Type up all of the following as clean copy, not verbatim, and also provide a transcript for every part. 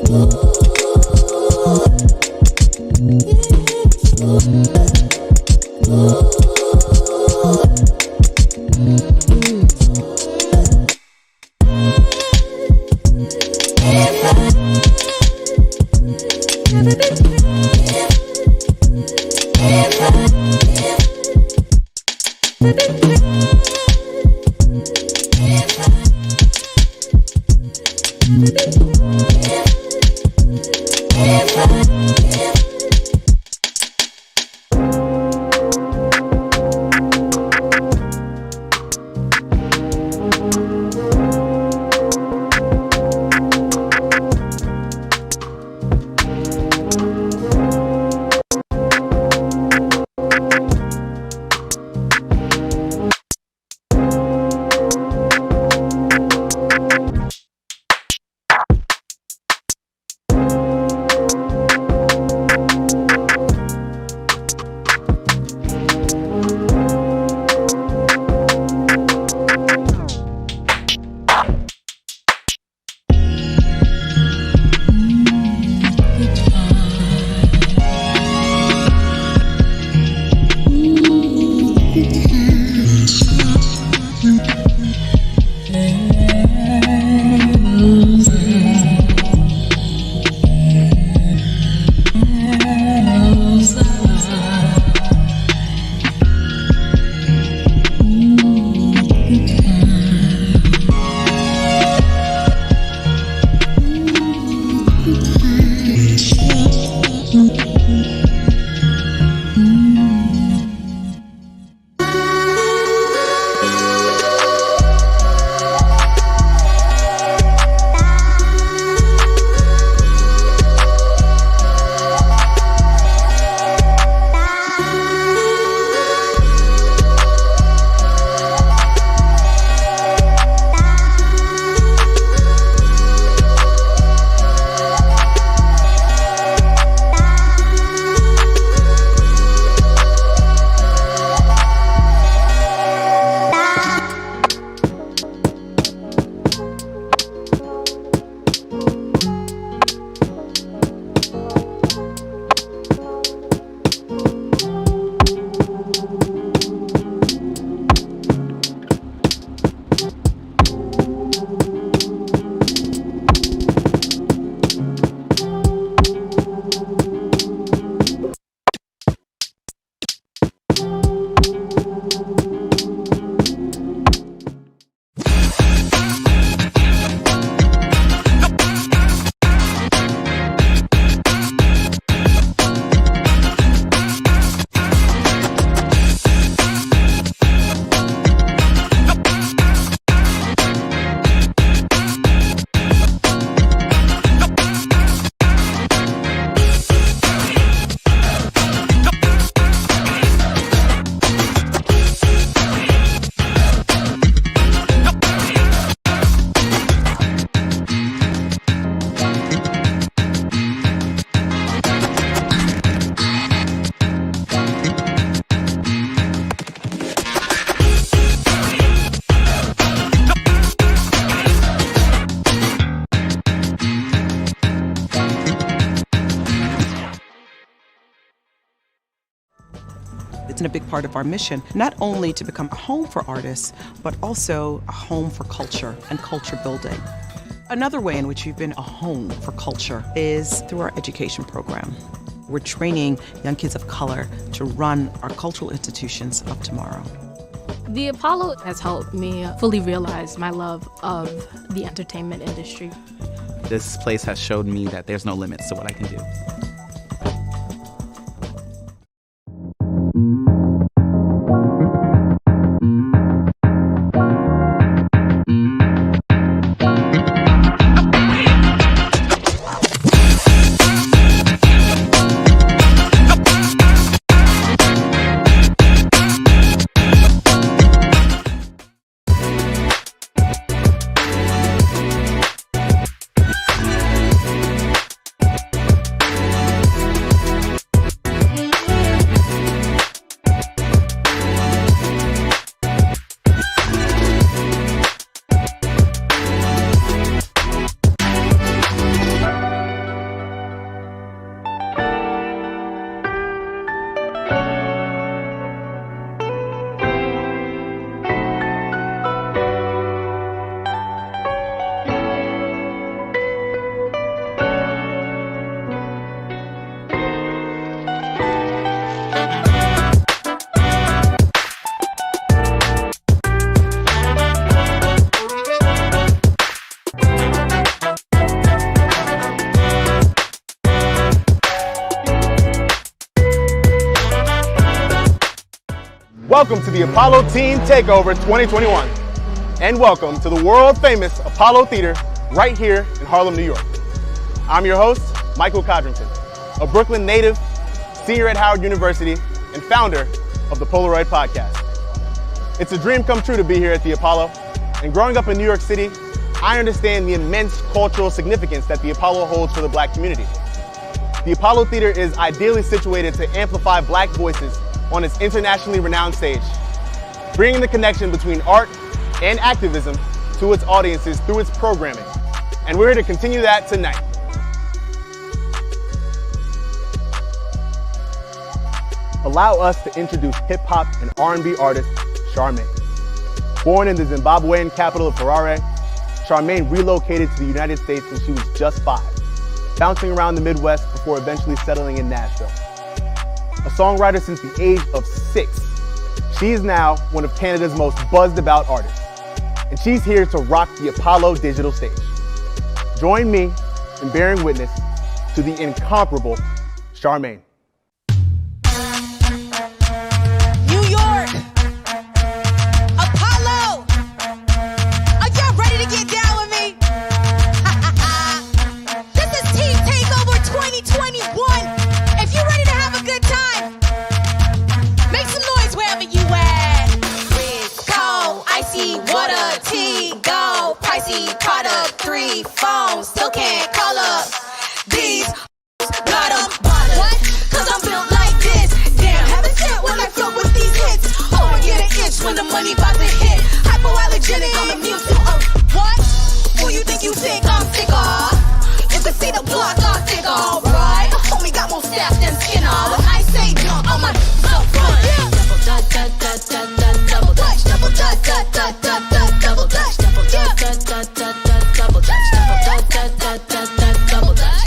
It's a big part of our mission, not only to become a home for artists, but also a home for culture and culture building. Another way in which we've been a home for culture is through our education program. We're training young kids of color to run our cultural institutions of tomorrow. The Apollo has helped me fully realize my love of the entertainment industry. This place has showed me that there's no limits to what I can do. Welcome to the Apollo Teen Takeover 2021. And welcome to the world-famous Apollo Theater right here in Harlem, New York. I'm your host, Michael Codrington, a Brooklyn native, senior at Howard University, and founder of the Polaroid Podcast. It's a dream come true to be here at the Apollo, and growing up in New York City, I understand the immense cultural significance that the Apollo holds for the Black community. The Apollo Theater is ideally situated to amplify Black voices on its internationally renowned stage, bringing the connection between art and activism to its audiences through its programming. And we're here to continue that tonight. Allow us to introduce hip-hop and R&B artist, Charmaine. Born in the Zimbabwean capital of Harare, Charmaine relocated to the United States when she was just 5, bouncing around the Midwest before eventually settling in Nashville. A songwriter since the age of 6, she is now one of Canada's most buzzed about artists, and she's here to rock the Apollo digital stage. Join me in bearing witness to the incomparable Charmaine. New York, Apollo, are y'all ready to get down with me? This is Teen Takeover 2021. If you're ready to have a good time, make some noise wherever you at. Red, cold, icy, water, tea, go, pricey, product, 3 phones, still can't call up. These got 'em bothered. What? Cause I'm built like this. Damn, haven't shit when I flow with these hits. Oh, I get an itch when the money about to hit. Hypoallergenic, I'm immune to what? Who you think you sick? I'm sicker. If they see the block, I'll think alright. Homie got more staff than Skinner. When I say jump, I'm a so fun. Double dutch, double dutch, double dutch, double dutch, double dutch, double dutch, double dutch.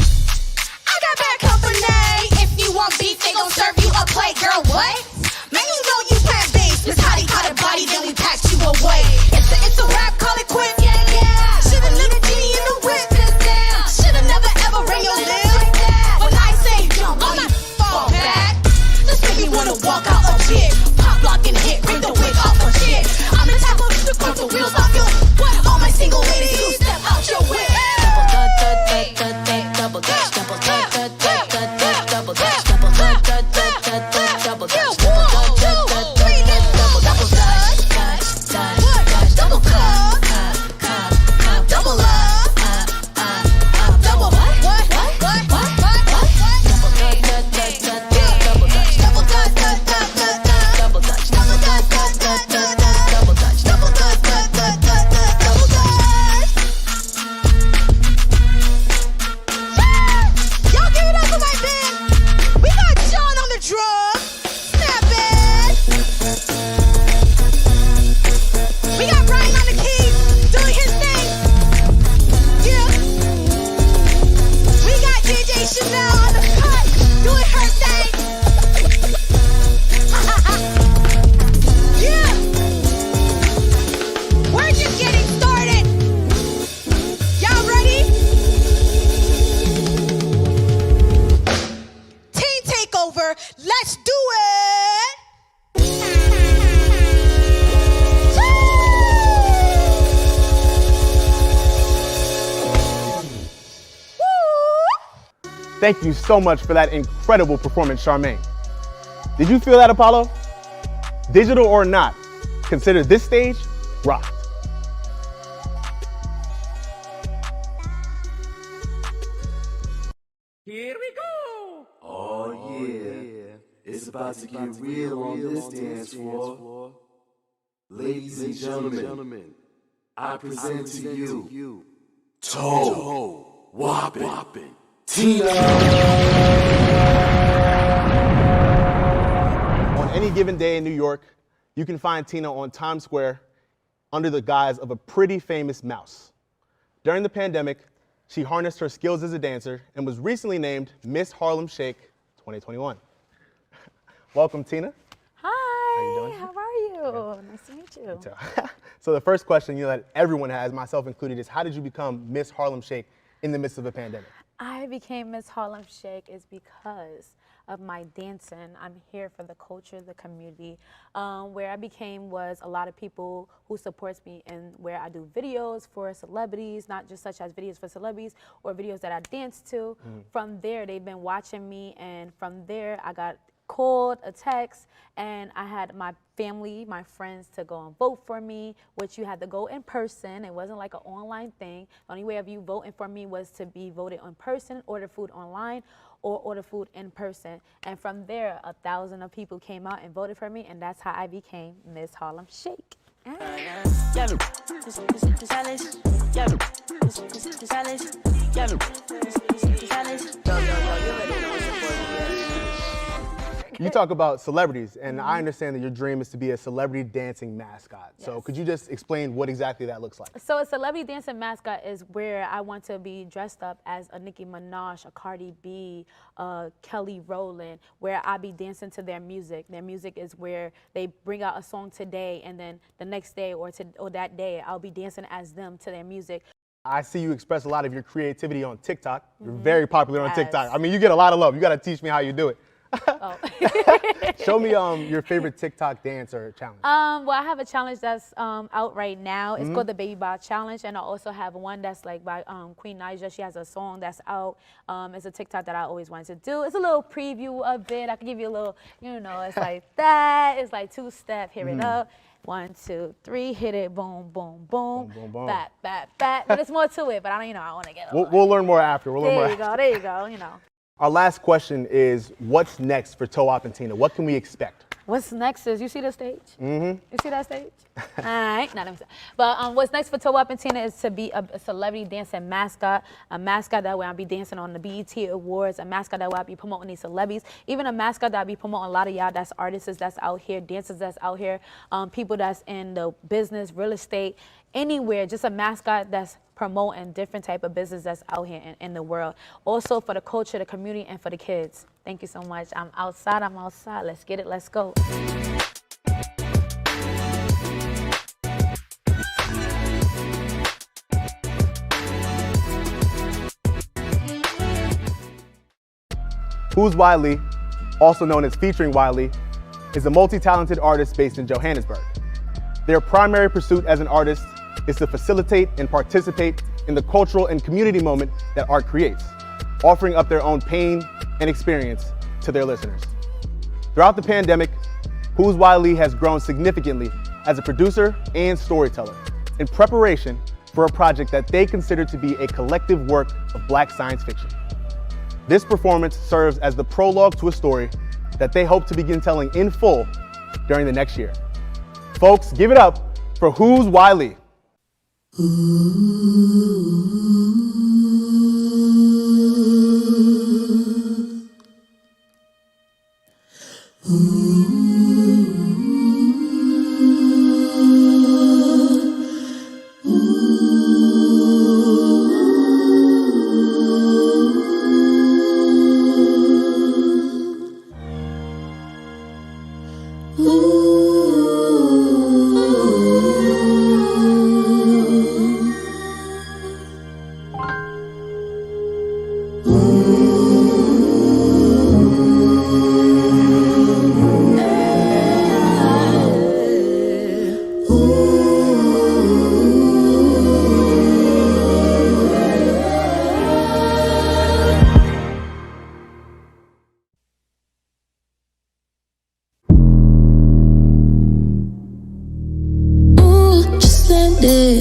I got bad company. If you want beef, they gon' serve you a plate, girl. What? Man, you know you plant-based. Miss Hottie caught a body, then we packed you away. It's a rap, call it quits. Yeah. Should've knew the genie in the whip. Should've never ever ran your lips. When I say jump, I'ma fall back. This make me wanna walk out a jig. Pop, lock, and hit, rip the wig off a shit. I'm the type of to crump the wheels off your. What? All my single ladies who step out your whip. Double dutch, double dutch, double dutch, double dutch, double dutch, double dutch, double dutch, double cup, double love, double what? Double dutch, double dutch, double dutch, double dutch, double dutch, double y'all give it up for my band. We got John on the drums. Snap it. We got Brian on the keys, doing his thing. Yeah. We got DJ Chanel on the cut, doing her thing. Yeah. We're just getting started. Y'all ready? Teen Takeover, let's do it! Thank you so much for that incredible performance, Charmaine. Did you feel that, Apollo? Digital or not, consider this stage rocked. Here we go! Oh yeah, it's about to get real on this dance floor. Ladies and gentlemen, I present to you Toe Whopping Tina. On any given day in New York, you can find Tina on Times Square under the guise of a pretty famous mouse. During the pandemic, she harnessed her skills as a dancer and was recently named Miss Harlem Shake 2021. Welcome, Tina. Hi. How you doing? How are you? Nice to meet you. So the first question that everyone has, myself included, is how did you become Miss Harlem Shake in the midst of a pandemic? I became Miss Harlem Shake is because of my dancing. I'm here for the culture, the community. Where I became was a lot of people who supports me, and where I do videos for celebrities, not just such as videos for celebrities or videos that I dance to. From there, they've been watching me, and from there, I got called, a text, and I had my family, my friends to go and vote for me, which you had to go in person. It wasn't like an online thing. The only way of you voting for me was to be voted in person, order food online, or order food in person. And from there, 1,000 of people came out and voted for me, and that's how I became Miss Harlem Shake. You talk about celebrities, and I understand that your dream is to be a celebrity dancing mascot. Yes. So could you just explain what exactly that looks like? So a celebrity dancing mascot is where I want to be dressed up as a Nicki Minaj, a Cardi B, Kelly Rowland, where I be dancing to their music. Their music is where they bring out a song today, and then the next day or that day, I'll be dancing as them to their music. I see you express a lot of your creativity on TikTok. You're very popular on Yes. TikTok. I mean, you get a lot of love. You got to teach me how you do it. Oh. Show me your favorite TikTok dance or challenge. Well, I have a challenge that's out right now. It's called the Baby Bow Challenge, and I also have one that's like by Queen Naija. She has a song that's out. It's a TikTok that I always wanted to do. It's a little preview of it. I can give you a little, it's like that. It's like two-step, here it up. 1, 2, 3, hit it, boom, boom, boom, Boom, boom, boom. bat, bat, bat. But there's more to it, but I want to get it. We'll learn more after. There you go, Our last question is, what's next for Toe-Wop and Tina? What can we expect? What's next is, you see the stage? You see that stage? All right, not but what's next for Toe-Wop and Tina is to be a celebrity dancing mascot, a mascot that way I'll be dancing on the BET Awards, a mascot that way I'll be promoting these celebrities, even a mascot that I'll be promoting a lot of y'all that's artists that's out here, dancers that's out here, people that's in the business, real estate, anywhere, just a mascot that's promoting different type of business that's out here in the world. Also for the culture, the community, and for the kids. Thank you so much. I'm outside. Let's get it. Let's go. Who's Wiley, also known as Featuring Wiley, is a multi-talented artist based in Johannesburg. Their primary pursuit as an artist is to facilitate and participate in the cultural and community moment that art creates, offering up their own pain and experience to their listeners. Throughout the pandemic, Who's Wiley has grown significantly as a producer and storyteller in preparation for a project that they consider to be a collective work of Black science fiction. This performance serves as the prologue to a story that they hope to begin telling in full during the next year. Folks, give it up for Who's Wiley.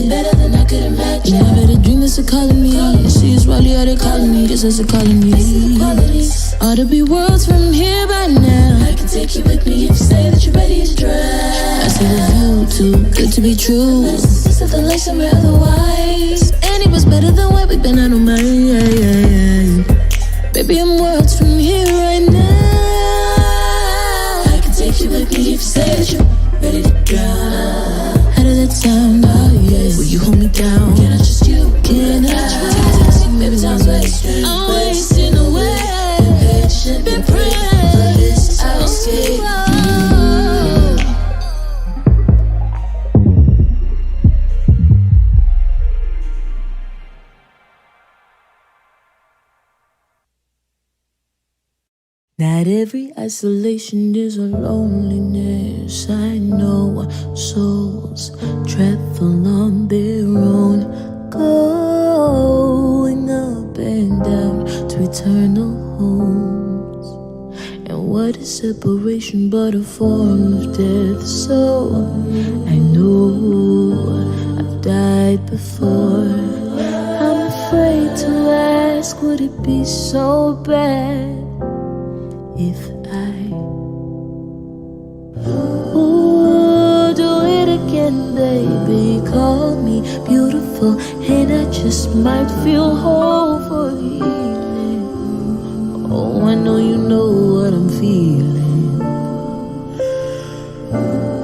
Better than I could imagine. Never had a dream that's a calling me. See it's Wiley, are they calling me? Guess that's a calling me. Ought to be worlds from here by now. I can take you with me if you say that you're ready to drive. I say the view too good to be true. This is the light somewhere otherwise. And it was better than where we've been. I don't mind. Baby, I'm worlds from here right now. I can take you with me if you say that you're ready to drive. How does that sound? Will you hold me down? Can I trust you? Can I? Maybe time's wasting. I'm wasting away. Been patient, been praying for this escape. Not every isolation is a loneliness. I know souls travel on their own, going up and down to eternal homes. And what is separation but a form of death? So I know I've died before. I'm afraid to ask, would it be so bad if I do it again, baby? Call me beautiful, and I just might feel whole for the evening. Oh, I know you know what I'm feeling.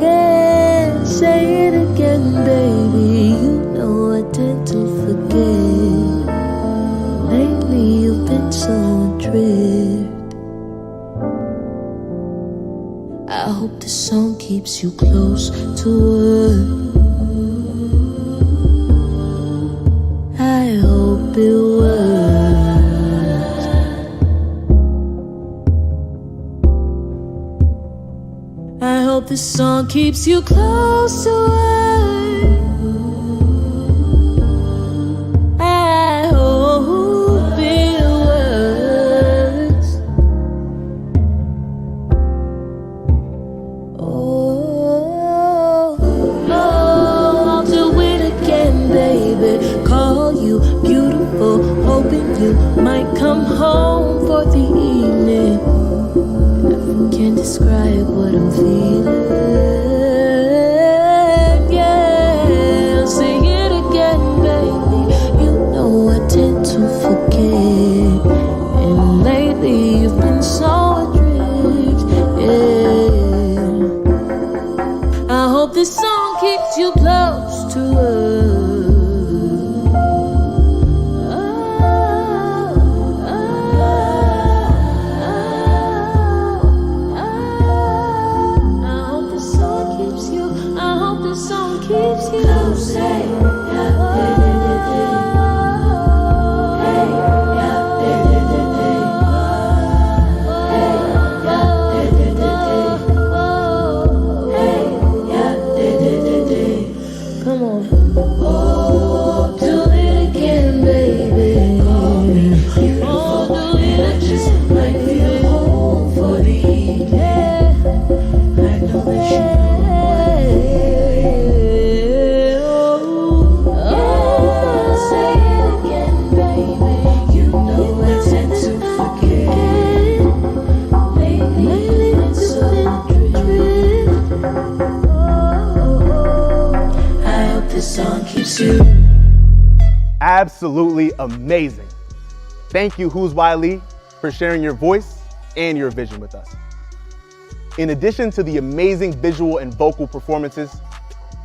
Yeah, say it again, baby. You know I tend to forget. Lately you've been so adrift. I hope this song keeps you close to her. I hope it works. I hope this song keeps you close to her. I hope it works. I'll do it again, baby. Call you beautiful, hoping you might come home for the evening. I can't describe what I'm feeling. Yeah, I'll say it again, baby. You know I tend to forget, and lately you've been so adrift. Yeah, I hope this song keeps you close to her. I hope this song keeps you. I hope this song keeps you close. Come on. Oh, do it again, baby. Oh, do it again. Might feel home for the evening. I know that you say it again, baby. You know I tend to forget. Lately it's been I hope this song keeps you. Absolutely amazing. Thank you, Who's Wiley, for sharing your voice and your vision with us. In addition to the amazing visual and vocal performances,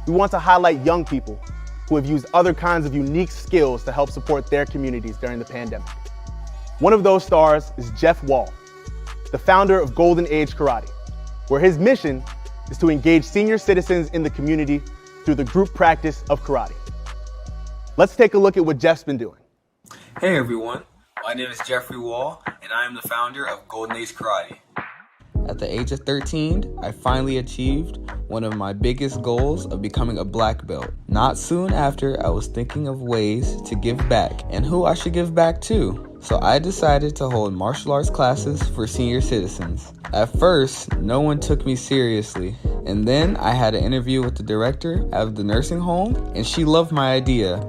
we want to highlight young people who have used other kinds of unique skills to help support their communities during the pandemic. One of those stars is Jeff Wall, the founder of Golden Age Karate, where his mission is to engage senior citizens in the community through the group practice of karate. Let's take a look at what Jeff's been doing. Hey everyone, my name is Jeffrey Wall, and I am the founder of Golden Age Karate. At the age of 13, I finally achieved one of my biggest goals of becoming a black belt. Not soon after, I was thinking of ways to give back and who I should give back to. So I decided to hold martial arts classes for senior citizens. At first, no one took me seriously. And then I had an interview with the director of the nursing home, and she loved my idea.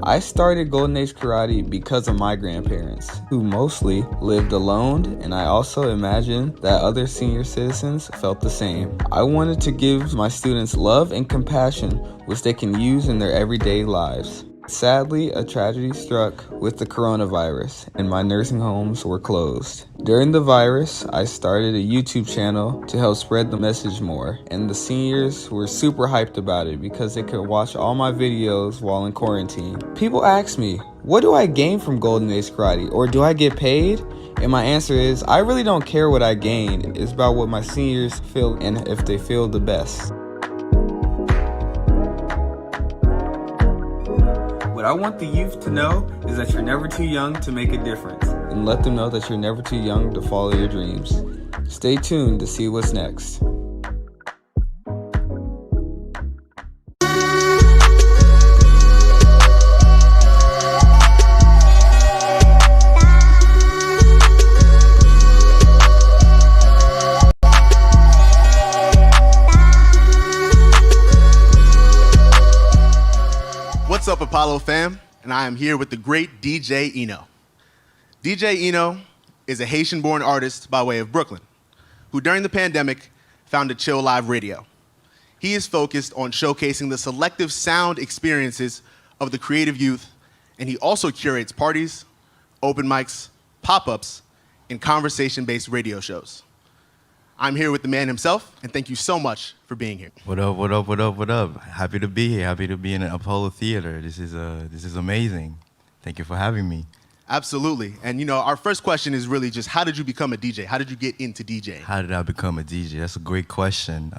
I started Golden Age Karate because of my grandparents, who mostly lived alone, and I also imagined that other senior citizens felt the same. I wanted to give my students love and compassion, which they can use in their everyday lives. Sadly, a tragedy struck with the coronavirus, and my nursing homes were closed. During the virus, I started a YouTube channel to help spread the message more, and the seniors were super hyped about it because they could watch all my videos while in quarantine. People ask me, what do I gain from Golden Age Karate, or do I get paid? And my answer is, I really don't care what I gain. It's about what my seniors feel and if they feel the best. What I want the youth to know is that you're never too young to make a difference. and let them know that you're never too young to follow your dreams. Stay tuned to see what's next. What's up, Apollo fam? And I am here with the great DJ Eno. DJ Eno is a Haitian-born artist by way of Brooklyn, who during the pandemic founded Chill Live Radio. He is focused on showcasing the selective sound experiences of the creative youth, and he also curates parties, open mics, pop-ups, and conversation-based radio shows. I'm here with the man himself, and thank you so much for being here. What up, what up, what up, what up? Happy to be here. Happy to be in an Apollo Theater. This is amazing. Thank you for having me. Absolutely. And you know, our first question is really just, how did you become a DJ? How did you get into DJing? How did I become a DJ? That's a great question.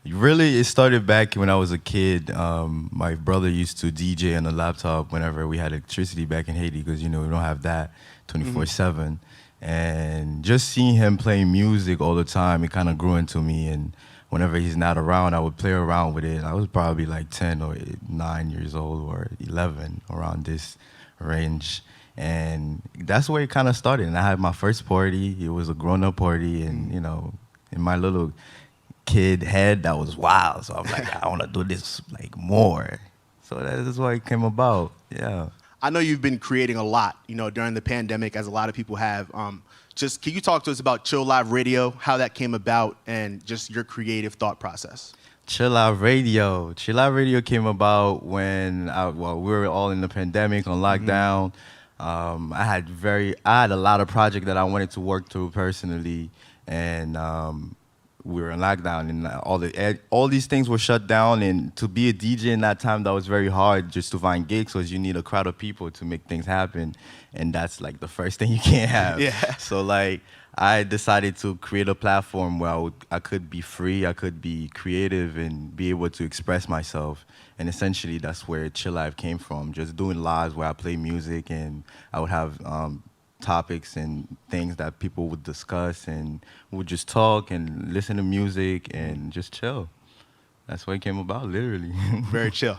Really, it started back when I was a kid. My brother used to DJ on a laptop whenever we had electricity back in Haiti, because, you know, we don't have that 24/7. And just seeing him playing music all the time, it kind of grew into me. And whenever he's not around, I would play around with it. I was probably like 10 or 9 years old or 11, around this range. And that's where it kind of started. And I had my first party. It was a grown-up party. And, you know, in my little kid head, that was wild. So I'm like, I want to do this like more. So that's why it came about. Yeah. I know you've been creating a lot, you know, during the pandemic, as a lot of people have. Just can you talk to us about Chill Live Radio, how that came about, and just your creative thought process? Chill Live Radio. Chill Live Radio came about when we were all in the pandemic on lockdown. I had a lot of projects that I wanted to work through personally, and we were in lockdown, and all these things were shut down. And to be a DJ in that time, that was very hard just to find gigs, because you need a crowd of people to make things happen, and that's like the first thing you can't have. Yeah. So like, I decided to create a platform where I could be free, I could be creative, and be able to express myself. And essentially, that's where Chill Live came from. Just doing lives where I play music, and I would have topics and things that people would discuss, and we would just talk and listen to music and just chill. That's why it came about, literally. Very chill.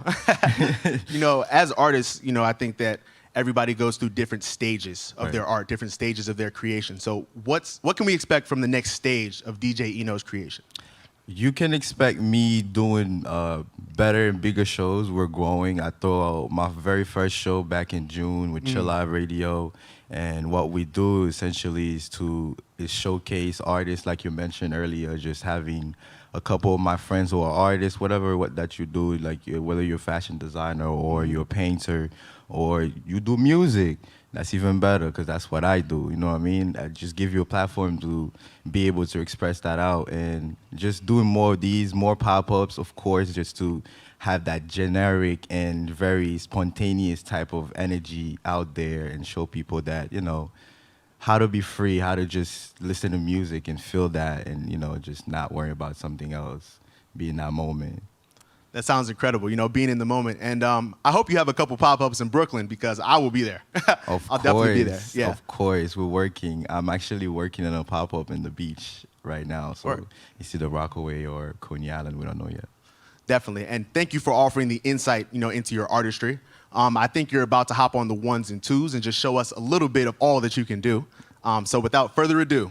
You know, as artists, you know, I think that everybody goes through different stages of their art, different stages of their creation. So what can we expect from the next stage of DJ Eno's creation? You can expect me doing better and bigger shows. We're growing. I threw out my very first show back in June with Chill Live Radio. And what we do essentially is showcase artists, like you mentioned earlier, just having a couple of my friends who are artists, whatever that you do, like whether you're a fashion designer or you're a painter or you do music. That's even better, because that's what I do, you know what I mean? I just give you a platform to be able to express that out, and just doing more of these, more pop-ups, of course, just to have that generic and very spontaneous type of energy out there and show people that, you know, how to be free, how to just listen to music and feel that, and, you know, just not worry about something else, be in that moment. That sounds incredible, you know, being in the moment. And I hope you have a couple pop-ups in Brooklyn, because I will be there. I'll definitely be there. Yeah. Of course, we're working. I'm actually working on a pop-up in the beach right now. So it's either Rockaway or Coney Island. We don't know yet. Definitely. And thank you for offering the insight, you know, into your artistry. I think you're about to hop on the ones and twos and just show us a little bit of all that you can do. So without further ado,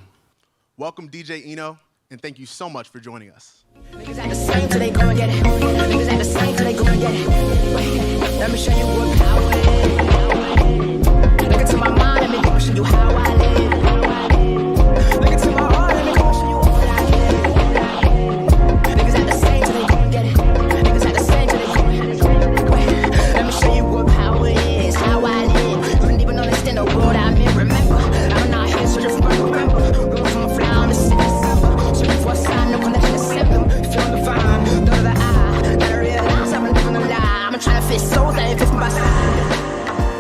welcome DJ Eno, and thank you so much for joining us. Niggas at the same till they go and get it. Niggas at the same till they go and get it. Wait, let me show you what power is. Look into my mind, let me go and show you how I live. Look into my heart, let me go and show you all I give. Niggas at the same till they go and get it. Niggas at the same till they go and get it. Wait, let me show you what power is, how I live. You don't even understand the world I'm in. Remember, I'm not here searching for my remember. Going from a flower on the 6th December. Searching for a sign, no connection to send them. Feeling the vibe, thought of the eye. Then I realize I've been living a lie. I'm trying to fit souls that ain't fit from my side.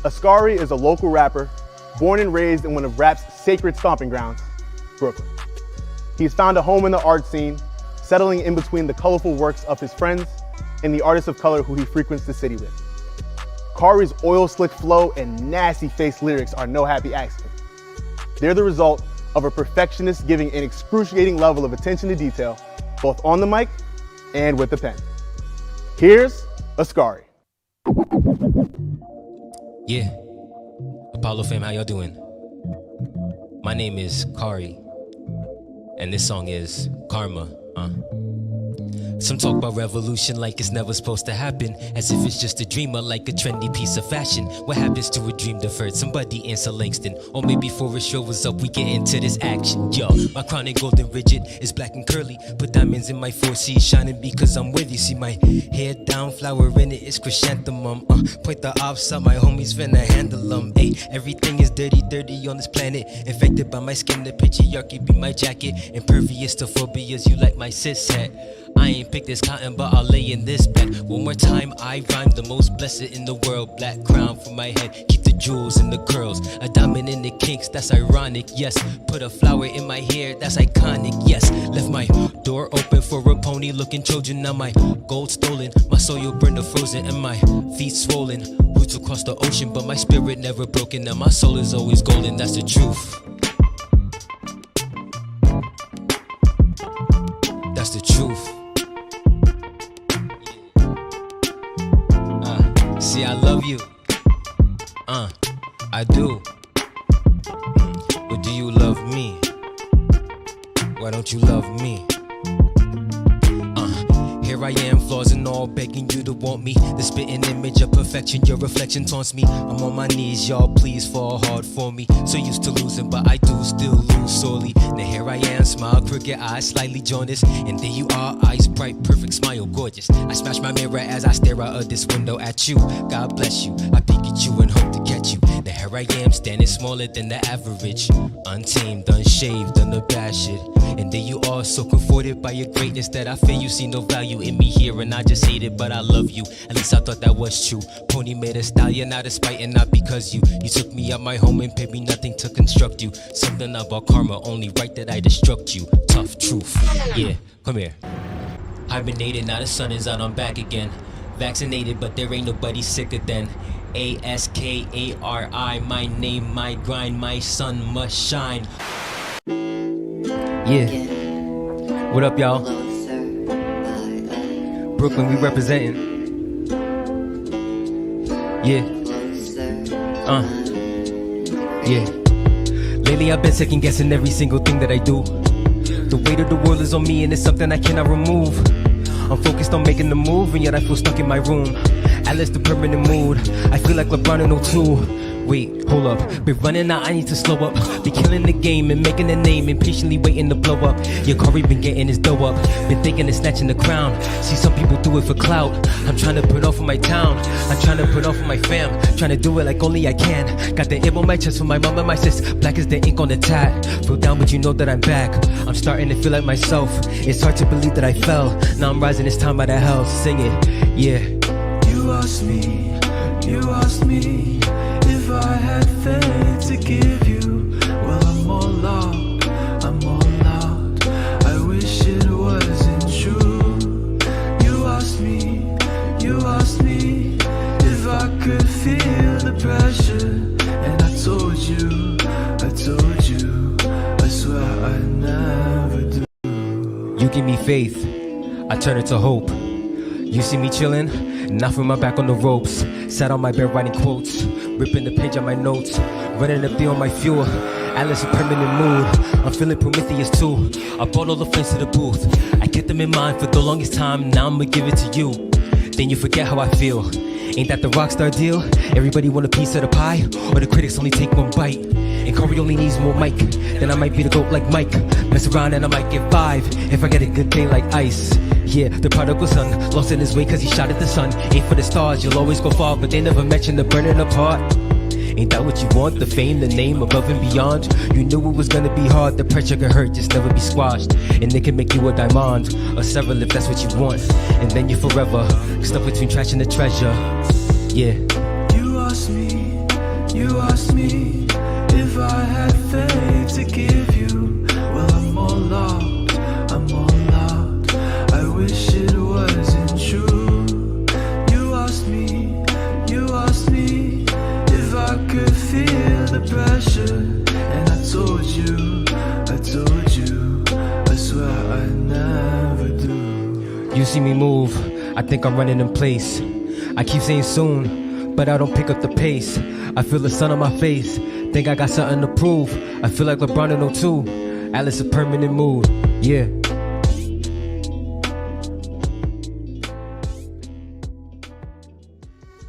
Ascari is a local rapper born and raised in one of rap's sacred stomping grounds, Brooklyn. He's found a home in the art scene, settling in between the colorful works of his friends and the artists of color who he frequents the city with. Kari's oil slick flow and nasty face lyrics are no happy accident. They're the result of a perfectionist giving an excruciating level of attention to detail, both on the mic and with the pen. Here's Ascari. Yeah, Apollo fam, how y'all doing? My name is Kari, and this song is Karma. Some talk about revolution like it's never supposed to happen, as if it's just a dream or like a trendy piece of fashion. What happens to a dream deferred? Somebody answer Langston. Or maybe before a show is up, we get into this action. Yo, my crown ain't golden rigid, it's black and curly. Put diamonds in my 4C, shining because I'm with you. See my hair down, flower in it, it's chrysanthemum. Point the ops out, my homies finna handle them. Ay, everything is dirty on this planet. Infected by my skin, the patriarchy be my jacket. Impervious to phobias, you like my cis hat. I ain't pick this cotton, but I'll lay in this bed. One more time, I rhyme the most blessed in the world. Black crown for my head, keep the jewels in the curls. A diamond in the kinks, that's ironic, yes. Put a flower in my hair, that's iconic, yes. Left my door open for a pony looking Trojan. Now my gold stolen, my soil burned or frozen, and my feet swollen. Roots across the ocean, but my spirit never broken. Now my soul is always golden, that's the truth. That's the truth. See, I love you. I do. But do you love me? Why don't you love me? Here I am, flaws and all, begging you to want me. The spitting image of perfection, your reflection taunts me. I'm on my knees, y'all please fall hard for me. So used to losing, but I do still lose sorely. Now here I am, smile, crooked eyes, slightly jaundiced. And there you are, eyes bright, perfect smile, gorgeous. I smash my mirror as I stare out of this window at you. God bless you, I peek at you and hope to catch you. Now here I am, standing smaller than the average. Untamed, unshaved, unabashed. And there you are, so comforted by your greatness that I fear you see no value in me here, and I just hate it, but I love you. At least I thought that was true. Pony made a stallion out of spite and not because you took me out my home and paid me nothing to construct you. Something about karma, only right that I destruct you. Tough truth. Yeah, come here. Hibernated, now the sun is out, I'm back again. Vaccinated, but there ain't nobody sicker than Askari. My name, my grind, my sun must shine. Yeah. What up, y'all? Brooklyn, we representing. Yeah. Yeah. Lately I've been second guessing every single thing that I do. The weight of the world is on me and it's something I cannot remove. I'm focused on making the move and yet I feel stuck in my room. Atlas the permanent mood. I feel like LeBron in 02. Wait, hold up, been running out, I need to slow up. Be killing the game and making a name, impatiently waiting to blow up. Your Corey been getting his dough up, been thinking of snatching the crown. See some people do it for clout, I'm trying to put off for my town. I'm trying to put off for my fam, trying to do it like only I can. Got the ib on my chest for my mom and my sis, black as the ink on the tat. Feel down but you know that I'm back, I'm starting to feel like myself. It's hard to believe that I fell, now I'm rising, it's time out of hell. Sing it, yeah. You asked me if I had faith to give you. Well, I'm all out, I wish it wasn't true. You asked me if I could feel the pressure, and I told you, I swear I never do. You give me faith, I turn it to hope. You see me chillin', now from my back on the ropes. Sat on my bed writing quotes, ripping the page on my notes, running up on my fuel. Atlas in permanent mood, I'm feeling Prometheus too. I brought all the friends to the booth, I kept them in mind for the longest time. Now I'ma give it to you, then you forget how I feel. Ain't that the rockstar deal? Everybody want a piece of the pie, or the critics only take one bite. And Corey only needs more mic, then I might be the GOAT like Mike. Mess around and I might get 5, if I get a good day like Ice. Yeah, the prodigal son, lost in his way cause he shot at the sun. Aim for the stars, you'll always go far, but they never mention the burning apart. Ain't that what you want? The fame, the name, above and beyond. You knew it was gonna be hard, the pressure could hurt, just never be squashed. And it can make you a diamond, or several if that's what you want. And then you're forever, stuck between trash and the treasure. Yeah. You asked me You asked me if I had faith to give you. Well, I'm all locked, I'm all locked. I wish it wasn't true. You asked me if I could feel the pressure. And I told you, I swear I never do. You see me move, I think I'm running in place. I keep saying soon, but I don't pick up the pace. I feel the sun on my face, think I got something to prove. I feel like LeBron in 02, Alice a permanent mood, yeah.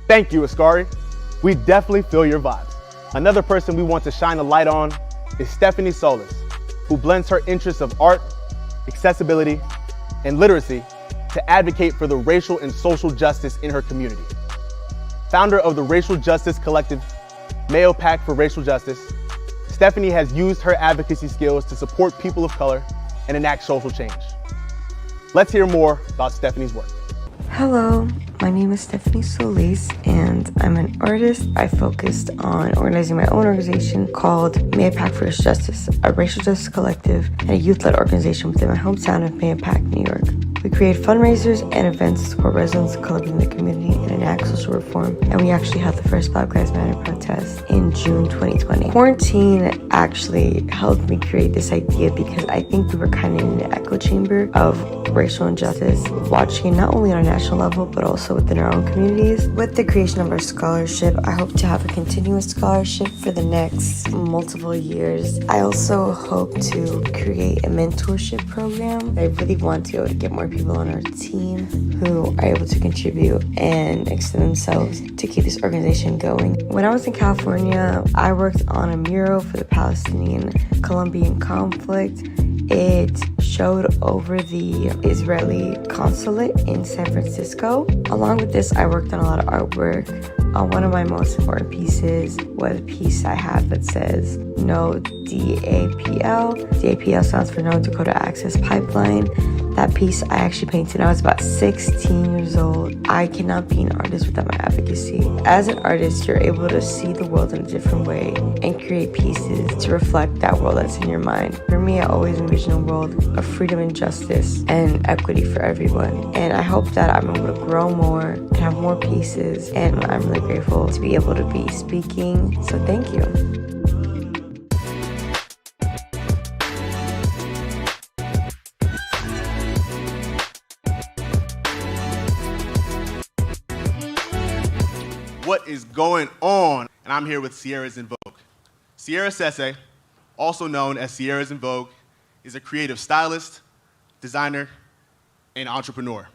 Thank you, Ascari. We definitely feel your vibes. Another person we want to shine a light on is Stephanie Solis, who blends her interests of art, accessibility, and literacy to advocate for the racial and social justice in her community. Founder of the racial justice collective, Mayo Pact for Racial Justice, Stephanie has used her advocacy skills to support people of color and enact social change. Let's hear more about Stephanie's work. Hello, my name is Stephanie Solis, and I'm an artist. I focused on organizing my own organization called Mayo Pact for Justice, a racial justice collective and a youth-led organization within my hometown of Mayo Pact, New York. We create fundraisers and events to support residents of color in the community and enact social reform, and we actually had the first Black Lives Matter protest in June 2020. Quarantine actually helped me create this idea because I think we were kind of in an echo chamber of racial injustice, watching not only on a national level, but also within our own communities. With the creation of our scholarship, I hope to have a continuous scholarship for the next multiple years. I also hope to create a mentorship program. I really want to be able to get more people on our team who are able to contribute and extend themselves to keep this organization going. When I was in California, I worked on a mural for the Palestinian-Colombian conflict. It showed over the Israeli consulate in San Francisco. Along with this, I worked on a lot of artwork. One of my most important pieces was a piece I have that says No DAPL. DAPL stands for No Dakota Access Pipeline. That piece I actually painted when I was about 16 years old. I cannot be an artist without my advocacy. As an artist, you're able to see the world in a different way and create pieces to reflect that world that's in your mind. For me, I always envision a world of freedom and justice and equity for everyone. And I hope that I'm able to grow more and have more pieces. And I'm really grateful to be able to be speaking. So thank you. What is going on? And I'm here with Sierra's in Vogue. Sierra Sese, also known as Sierra's in Vogue, is a creative stylist, designer, and entrepreneur.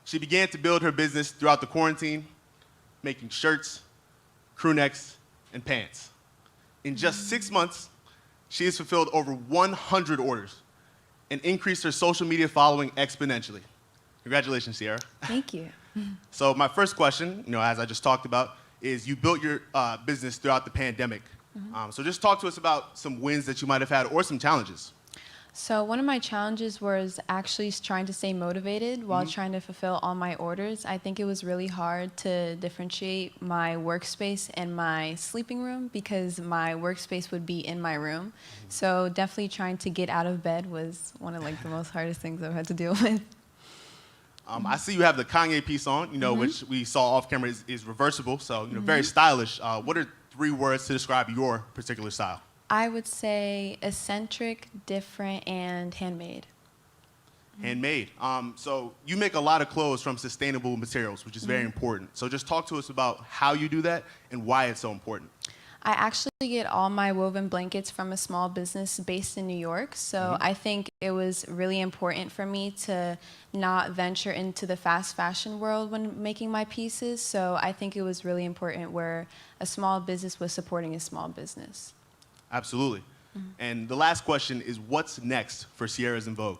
She began to build her business throughout the quarantine, making shirts, crew necks, and pants. In just 6 months, she has fulfilled over 100 orders and increased her social media following exponentially. Congratulations, Sierra. Thank you. So my first question, as I just talked about, is you built your business throughout the pandemic. So just talk to us about some wins that you might have had or some challenges. So one of my challenges was actually trying to stay motivated while trying to fulfill all my orders. I think it was really hard to differentiate my workspace and my sleeping room because my workspace would be in my room. So definitely trying to get out of bed was one of the most hardest things I've had to deal with. I see you have the Kanye piece on, which we saw off camera is reversible, so very stylish. What are 3 words to describe your particular style? I would say eccentric, different, and handmade. Handmade. So you make a lot of clothes from sustainable materials, which is very important. So just talk to us about how you do that and why it's so important. I actually get all my woven blankets from a small business based in New York. So I think it was really important for me to not venture into the fast fashion world when making my pieces. So I think it was really important where a small business was supporting a small business. Absolutely. And the last question is, what's next for Sierra's in Vogue?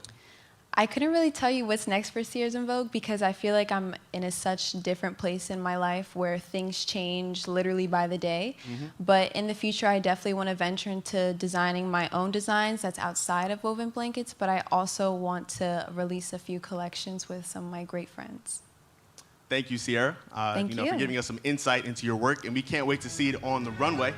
I couldn't really tell you what's next for Sierra's in Vogue because I feel like I'm in such different place in my life where things change literally by the day. But in the future, I definitely want to venture into designing my own designs that's outside of woven blankets, but I also want to release a few collections with some of my great friends. Thank you, Sierra, Thank you. for giving us some insight into your work, and we can't wait to see it on the runway.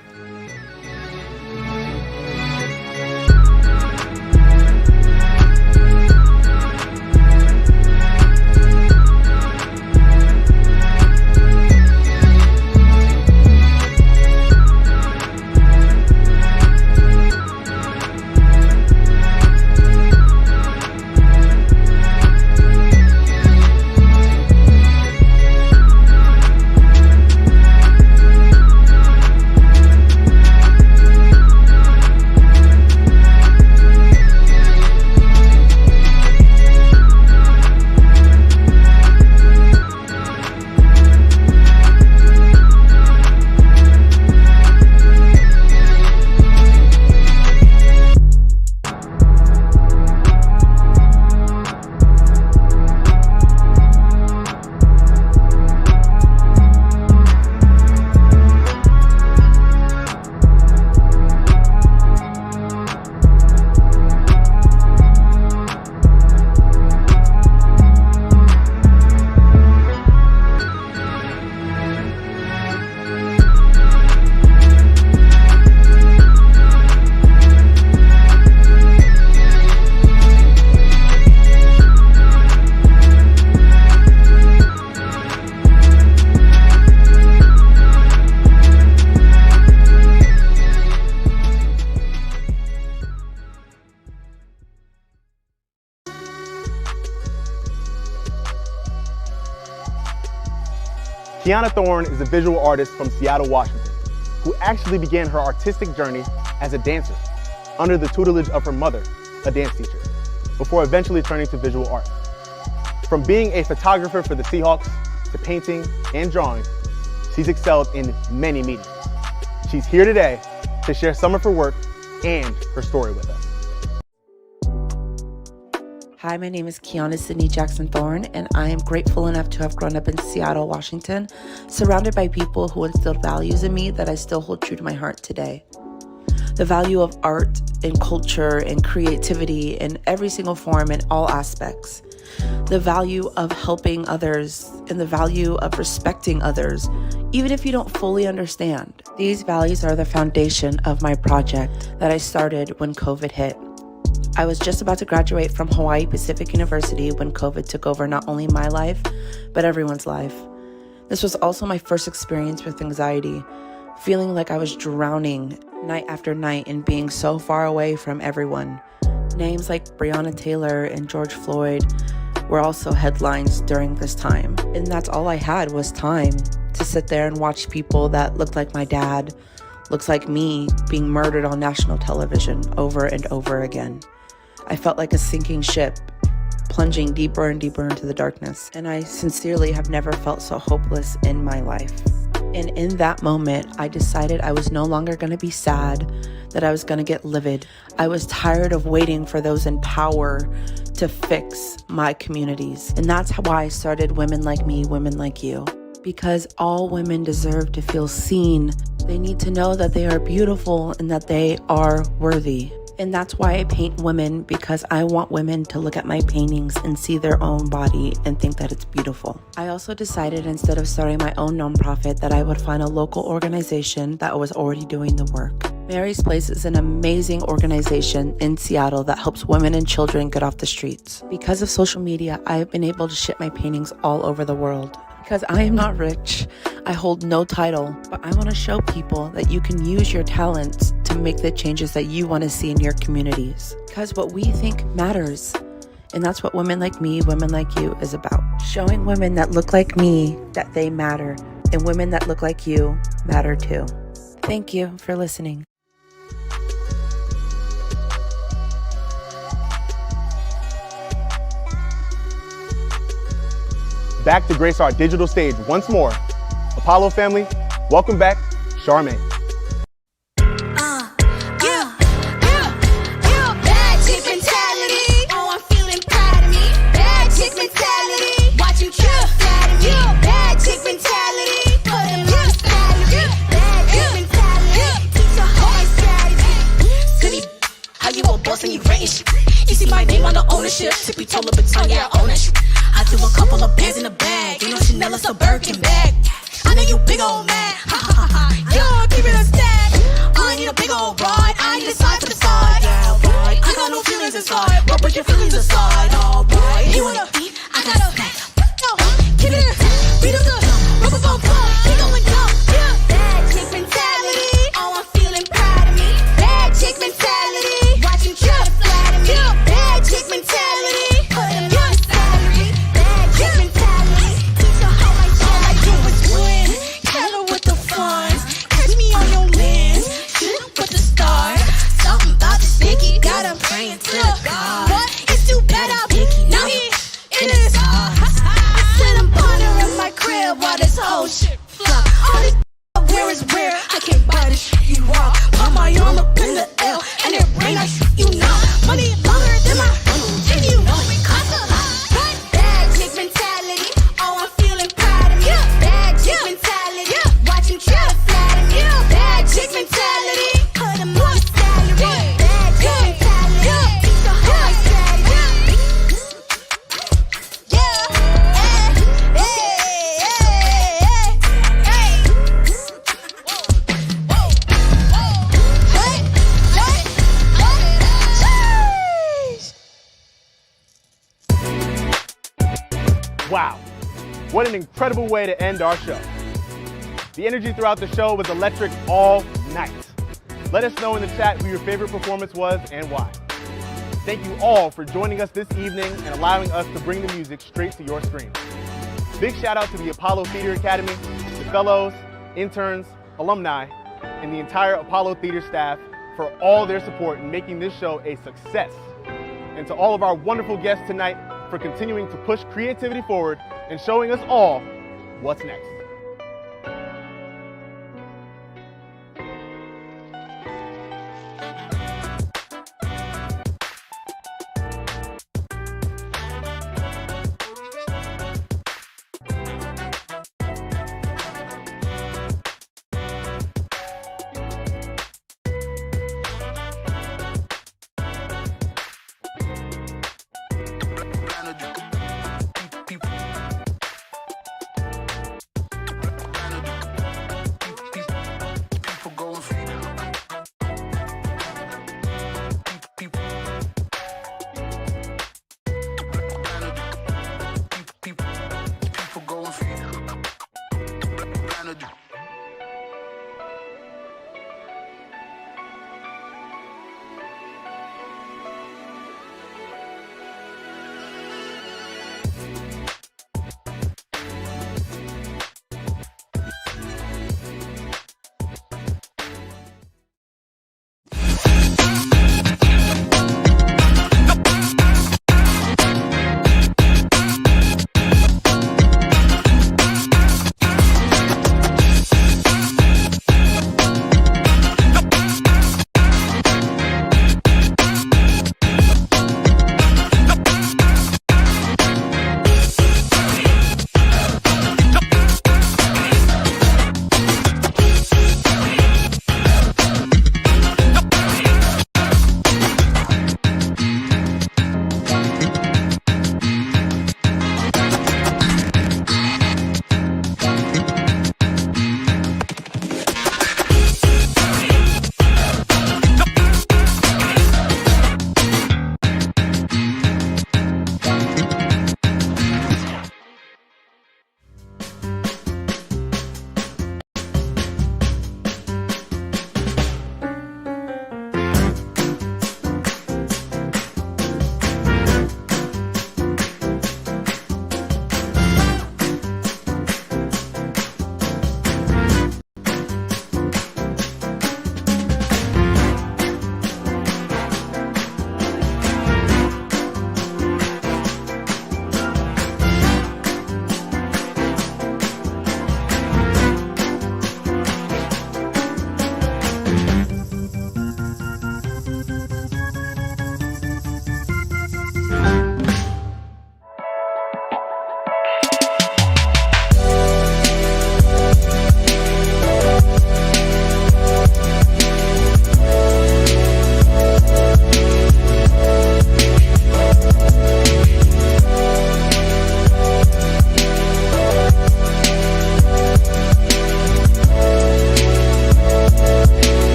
Kiana Thorne is a visual artist from Seattle, Washington, who actually began her artistic journey as a dancer under the tutelage of her mother, a dance teacher, before eventually turning to visual art. From being a photographer for the Seahawks to painting and drawing, she's excelled in many mediums. She's here today to share some of her work and her story with us. Hi, my name is Kiana Sydney Jackson Thorne, and I am grateful enough to have grown up in Seattle, Washington, surrounded by people who instilled values in me that I still hold true to my heart today. The value of art and culture and creativity in every single form in all aspects. The value of helping others and the value of respecting others, even if you don't fully understand. These values are the foundation of my project that I started when COVID hit. I was just about to graduate from Hawaii Pacific University when COVID took over not only my life, but everyone's life. This was also my first experience with anxiety, feeling like I was drowning night after night and being so far away from everyone. Names like Breonna Taylor and George Floyd were also headlines during this time. And that's all I had was time to sit there and watch people that looked like my dad, looks like me, being murdered on national television over and over again. I felt like a sinking ship, plunging deeper and deeper into the darkness. And I sincerely have never felt so hopeless in my life. And in that moment, I decided I was no longer going to be sad, that I was going to get livid. I was tired of waiting for those in power to fix my communities. And that's why I started Women Like Me, Women Like You. Because all women deserve to feel seen. They need to know that they are beautiful and that they are worthy. And that's why I paint women, because I want women to look at my paintings and see their own body and think that it's beautiful. I also decided instead of starting my own nonprofit that I would find a local organization that was already doing the work. Mary's Place is an amazing organization in Seattle that helps women and children get off the streets. Because of social media, I have been able to ship my paintings all over the world. Because I am not rich, I hold no title, but I want to show people that you can use your talents to make the changes that you want to see in your communities. Because what we think matters. And that's what Women Like Me, Women Like You is about. Showing women that look like me that they matter, and women that look like you matter too. Thank you for listening. Back to grace our digital stage once more. Apollo family, welcome back, Charmaine. Bad chick mentality. Oh, I'm feeling proud of me. Bad chick mentality. Watch you try to flatter me. Bad chick mentality. Put them on salary. Bad chick mentality. Teach a hard strategy. Silly, how you a boss and you renting shit? You see my name on the ownership. Tippy told her, but yeah, I own that shit. I threw a couple of bands in the bag. You know Chanel while this whole shit flop. All this where is where I can't buy this shit you walk. Put my arm up in the L and it rain like you know. Money longer than my and you know it costs a lot. Bad chick mentality. Oh, I'm feeling proud of me. Bad chick mentality. Watch him try to flatter me. Bad chick mentality. Put him on salary. Bad chick mentality. Teach the whole strategy. Wow, what an incredible way to end our show. The energy throughout the show was electric all night. Let us know in the chat who your favorite performance was and why. Thank you all for joining us this evening and allowing us to bring the music straight to your screen. Big shout out to the Apollo Theater Academy, the fellows, interns, alumni, and the entire Apollo Theater staff for all their support in making this show a success. And to all of our wonderful guests tonight for continuing to push creativity forward and showing us all what's next.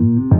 you.